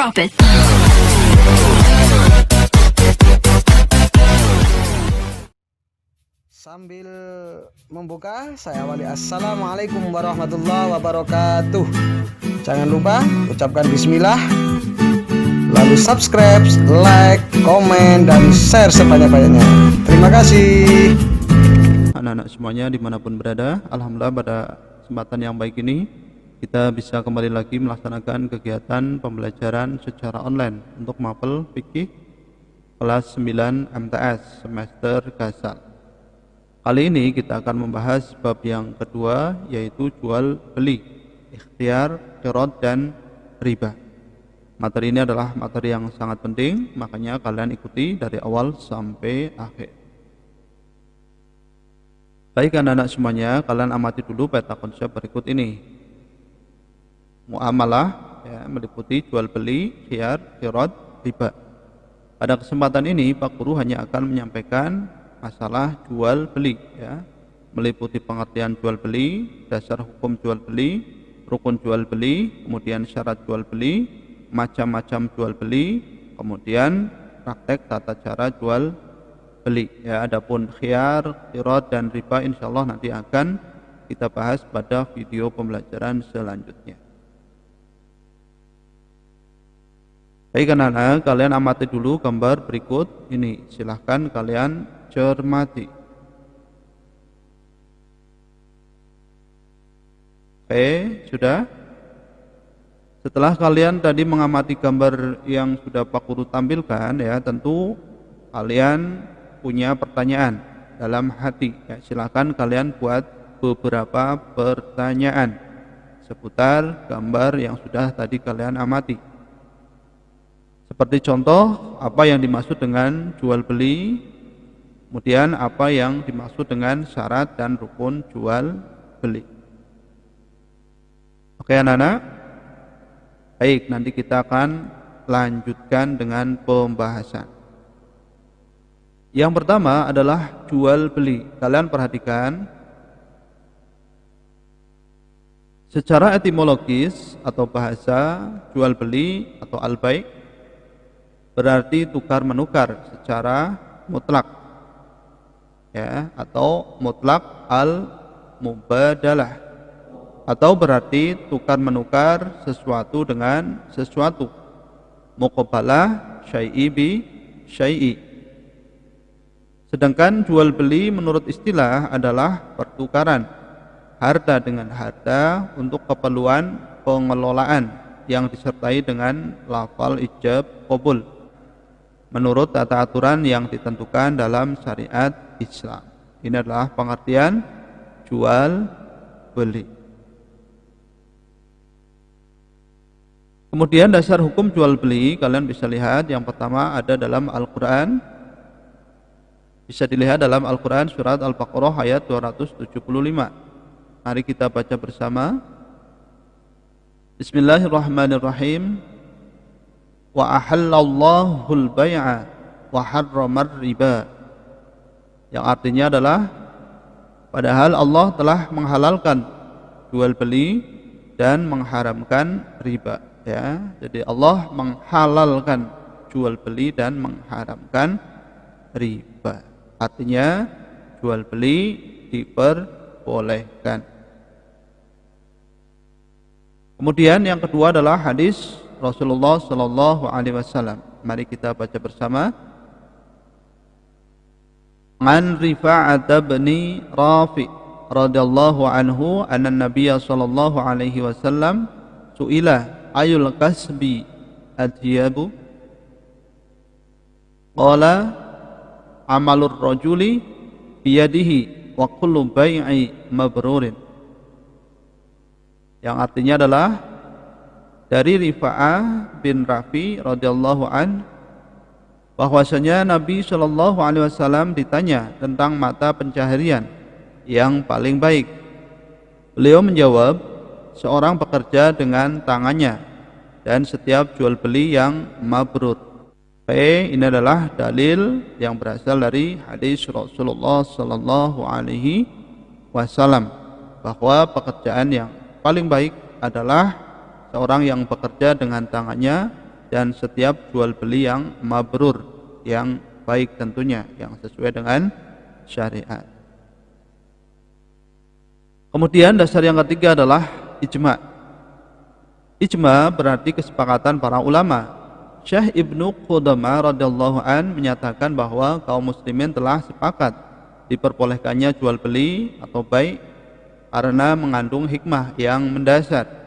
Drop it. Sambil membuka, saya awali assalamualaikum warahmatullahi wabarakatuh. Jangan lupa ucapkan bismillah, lalu subscribe, like, komen, dan share sebanyak-banyaknya. Terima kasih. Anak-anak semuanya dimanapun berada, alhamdulillah pada kesempatan yang baik ini kita bisa kembali lagi melaksanakan kegiatan pembelajaran secara online untuk mapel fikih kelas 9 MTS semester Gasal. Kali ini kita akan membahas bab yang kedua, yaitu jual beli, ikhtiar, qirad, dan riba. Materi ini adalah materi yang sangat penting, makanya kalian ikuti dari awal sampai akhir. Baik anak-anak semuanya, kalian amati dulu peta konsep berikut ini. Muamalah ya, meliputi jual beli, khiyar, qirad, riba. Pada kesempatan ini Pak Guru hanya akan menyampaikan masalah jual beli ya, meliputi pengertian jual beli, dasar hukum jual beli, rukun jual beli, kemudian syarat jual beli, macam-macam jual beli, kemudian praktek tata cara jual beli ya. Adapun khiyar, qirad, dan riba insyaallah nanti akan kita bahas pada video pembelajaran selanjutnya. Baik anak-anak, kalian amati dulu gambar berikut ini, silahkan kalian cermati. Oke, sudah? Setelah kalian tadi mengamati gambar yang sudah Pak Guru tampilkan ya, tentu kalian punya pertanyaan dalam hati ya, silahkan kalian buat beberapa pertanyaan seputar gambar yang sudah tadi kalian amati. Seperti contoh, apa yang dimaksud dengan jual beli, kemudian apa yang dimaksud dengan syarat dan rukun jual beli. Oke anak-anak, baik, nanti kita akan lanjutkan dengan pembahasan. Yang pertama adalah jual beli. Kalian perhatikan, secara etimologis atau bahasa, jual beli atau al-bai' berarti tukar menukar secara mutlak ya, atau mutlak al-mubadalah, atau berarti tukar menukar sesuatu dengan sesuatu, muqabalah syai'i bi syai'i. Sedangkan jual beli menurut istilah adalah pertukaran harta dengan harta untuk keperluan pengelolaan yang disertai dengan lafal ijab qabul menurut tata aturan yang ditentukan dalam syariat Islam. Ini adalah pengertian jual beli. Kemudian dasar hukum jual beli kalian bisa lihat, yang pertama ada dalam Al-Quran, bisa dilihat dalam Al-Quran surat Al-Baqarah ayat 275. Mari kita baca bersama. Bismillahirrahmanirrahim. Wa ahallallahu al-bai'a wa harramar riba. Yang artinya adalah padahal Allah telah menghalalkan jual beli dan mengharamkan riba ya. Jadi Allah menghalalkan jual beli dan mengharamkan riba. Artinya jual beli diperbolehkan. Kemudian yang kedua adalah hadis Rasulullah sallallahu alaihi wasallam. Mari kita baca bersama. An Rifa'at bin Rafi radhiyallahu anhu anna Nabiy sallallahu alaihi wasallam suila ayul kasbi adhiyabu. Qala amalur rajuli biyadihi wa kullu bai'i mabrurin. Yang artinya adalah dari Rifa'ah bin Rafi radhiyallahu an, bahwasanya Nabi Shallallahu alaihi wasallam ditanya tentang mata pencaharian yang paling baik. Beliau menjawab, seorang bekerja dengan tangannya dan setiap jual beli yang mabrur. Ini adalah dalil yang berasal dari hadis Rasulullah Shallallahu alaihi wasallam bahwa pekerjaan yang paling baik adalah seorang yang bekerja dengan tangannya dan setiap jual beli yang mabrur, yang baik tentunya, yang sesuai dengan syariat. Kemudian dasar yang ketiga adalah ijma. Ijma berarti kesepakatan para ulama. Syekh Ibnu Qudamah radhiyallahu an menyatakan bahwa kaum muslimin telah sepakat diperbolehkannya jual beli atau bai karena mengandung hikmah yang mendasar.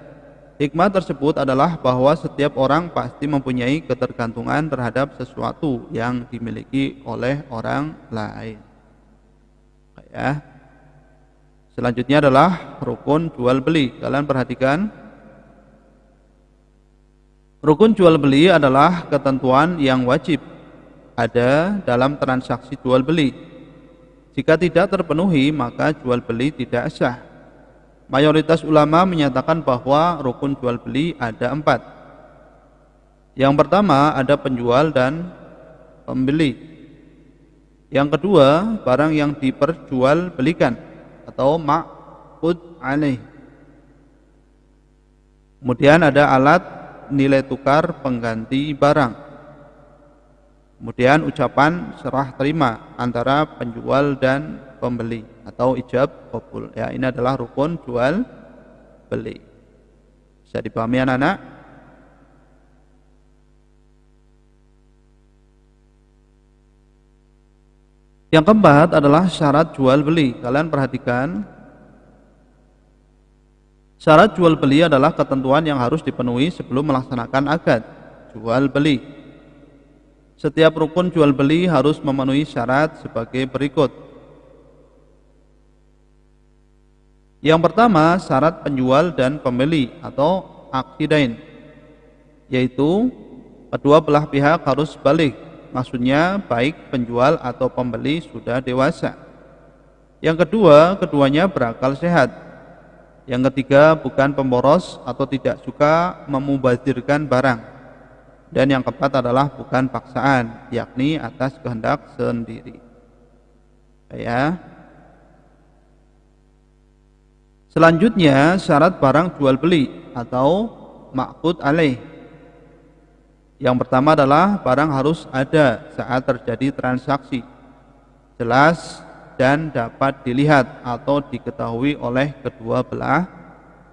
Hikmah tersebut adalah bahwa setiap orang pasti mempunyai ketergantungan terhadap sesuatu yang dimiliki oleh orang lain. Ya. Selanjutnya adalah rukun jual beli. Kalian perhatikan, rukun jual beli adalah ketentuan yang wajib ada dalam transaksi jual beli. Jika tidak terpenuhi, maka jual beli tidak sah. Mayoritas ulama menyatakan bahwa rukun jual beli ada 4. Yang pertama ada penjual dan pembeli. Yang kedua, barang yang diperjualbelikan atau ma'qud alaih. Kemudian ada alat nilai tukar pengganti barang. Kemudian ucapan serah terima antara penjual dan pembeli atau ijab qabul. Ya, ini adalah rukun jual beli. Bisa dipahami anak-anak? Yang keempat adalah syarat jual beli. Kalian perhatikan, syarat jual beli adalah ketentuan yang harus dipenuhi sebelum melaksanakan akad jual beli. Setiap rukun jual beli harus memenuhi syarat sebagai berikut. Yang pertama, syarat penjual dan pembeli atau aqidain, yaitu kedua belah pihak harus balik, maksudnya baik penjual atau pembeli sudah dewasa. Yang kedua, keduanya berakal sehat. Yang ketiga, bukan pemboros atau tidak suka memubazirkan barang. Dan yang keempat adalah bukan paksaan, yakni atas kehendak sendiri. Ya. Selanjutnya, syarat barang jual beli atau ma'qud alaih. Yang pertama adalah barang harus ada saat terjadi transaksi, jelas dan dapat dilihat atau diketahui oleh kedua belah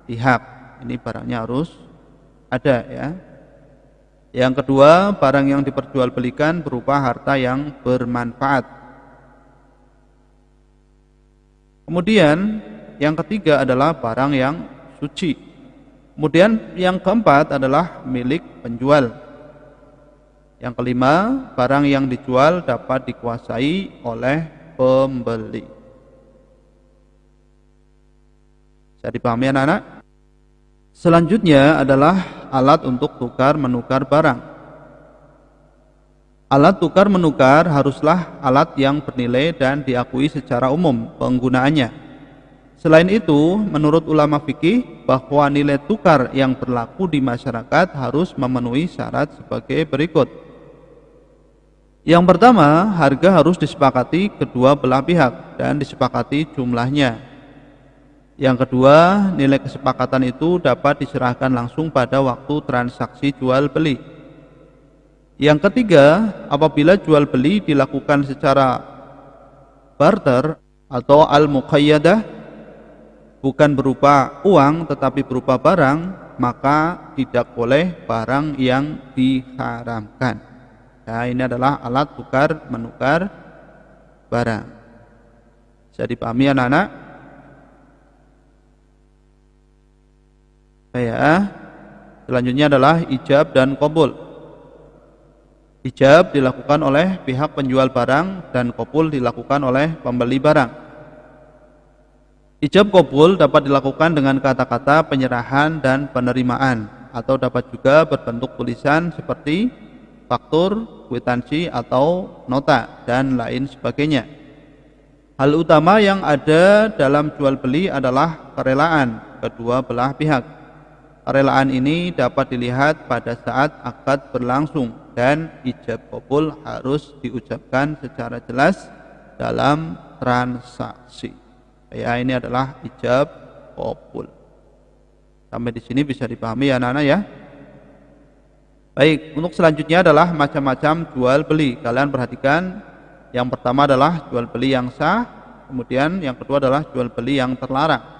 pihak. Ini barangnya harus ada, ya. Yang kedua, barang yang diperjualbelikan berupa harta yang bermanfaat. Kemudian yang ketiga adalah barang yang suci. Kemudian yang keempat adalah milik penjual. Yang kelima, barang yang dijual dapat dikuasai oleh pembeli. Bisa dipahami anak-anak? Selanjutnya adalah alat untuk tukar menukar barang. Alat tukar menukar haruslah alat yang bernilai dan diakui secara umum penggunaannya. Selain itu, menurut ulama fikih bahwa nilai tukar yang berlaku di masyarakat harus memenuhi syarat sebagai berikut. Yang pertama, harga harus disepakati kedua belah pihak dan disepakati jumlahnya. Yang kedua, nilai kesepakatan itu dapat diserahkan langsung pada waktu transaksi jual beli. Yang ketiga, apabila jual beli dilakukan secara barter atau al-muqayyadah, bukan berupa uang tetapi berupa barang, maka tidak boleh barang yang diharamkan. Ya, ini adalah alat tukar menukar barang. Bisa dipahami anak-anak? Ya. Selanjutnya adalah ijab dan qabul. Ijab dilakukan oleh pihak penjual barang dan qabul dilakukan oleh pembeli barang. Ijab qabul dapat dilakukan dengan kata-kata penyerahan dan penerimaan, atau dapat juga berbentuk tulisan seperti faktur, kwitansi atau nota dan lain sebagainya. Hal utama yang ada dalam jual beli adalah kerelaan kedua belah pihak. Kerelaan ini dapat dilihat pada saat akad berlangsung dan ijab qabul harus diucapkan secara jelas dalam transaksi. Ya, ini adalah ijab qabul. Sampai di sini bisa dipahami ya anak-anak ya. Baik, untuk selanjutnya adalah macam-macam jual beli. Kalian perhatikan, yang pertama adalah jual beli yang sah, kemudian yang kedua adalah jual beli yang terlarang.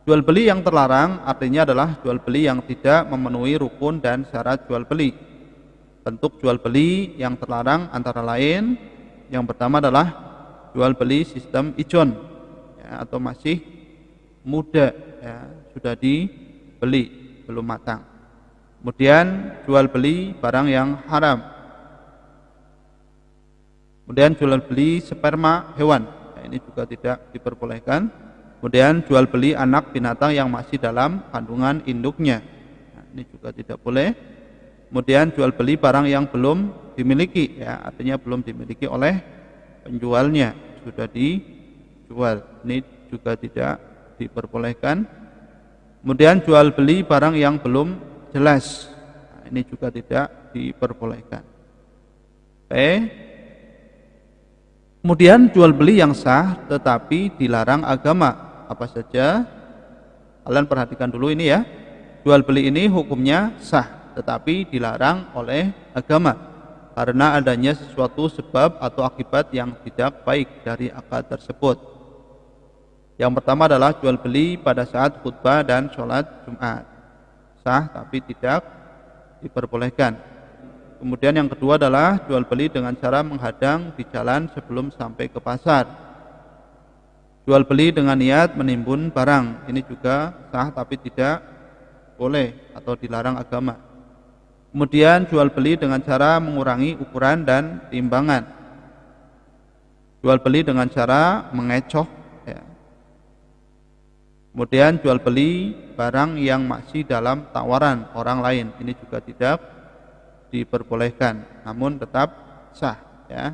Jual beli yang terlarang artinya adalah jual beli yang tidak memenuhi rukun dan syarat jual beli. Bentuk jual beli yang terlarang antara lain, yang pertama adalah jual beli sistem ijon, ya, atau masih muda, ya, sudah dibeli, belum matang. Kemudian jual beli barang yang haram. Kemudian jual beli sperma hewan, ya, ini juga tidak diperbolehkan. Kemudian jual beli anak binatang yang masih dalam kandungan induknya, nah, ini juga tidak boleh. Kemudian jual beli barang yang belum dimiliki, ya, artinya belum dimiliki oleh penjualnya, sudah dijual, ini juga tidak diperbolehkan. Kemudian jual beli barang yang belum jelas, nah, ini juga tidak diperbolehkan. Oke. Kemudian jual beli yang sah tetapi dilarang agama. Apa saja? Kalian perhatikan dulu ini ya. Jual beli ini hukumnya sah tetapi dilarang oleh agama karena adanya sesuatu sebab atau akibat yang tidak baik dari akad tersebut. Yang pertama adalah jual beli pada saat khutbah dan sholat Jumat, sah tapi tidak diperbolehkan. Kemudian yang kedua adalah jual beli dengan cara menghadang di jalan sebelum sampai ke pasar. Jual beli dengan niat menimbun barang, ini juga sah tapi tidak boleh atau dilarang agama. Kemudian jual beli dengan cara mengurangi ukuran dan timbangan. Jual beli dengan cara mengecoh, ya. Kemudian jual beli barang yang masih dalam tawaran orang lain, ini juga tidak diperbolehkan, namun tetap sah, ya.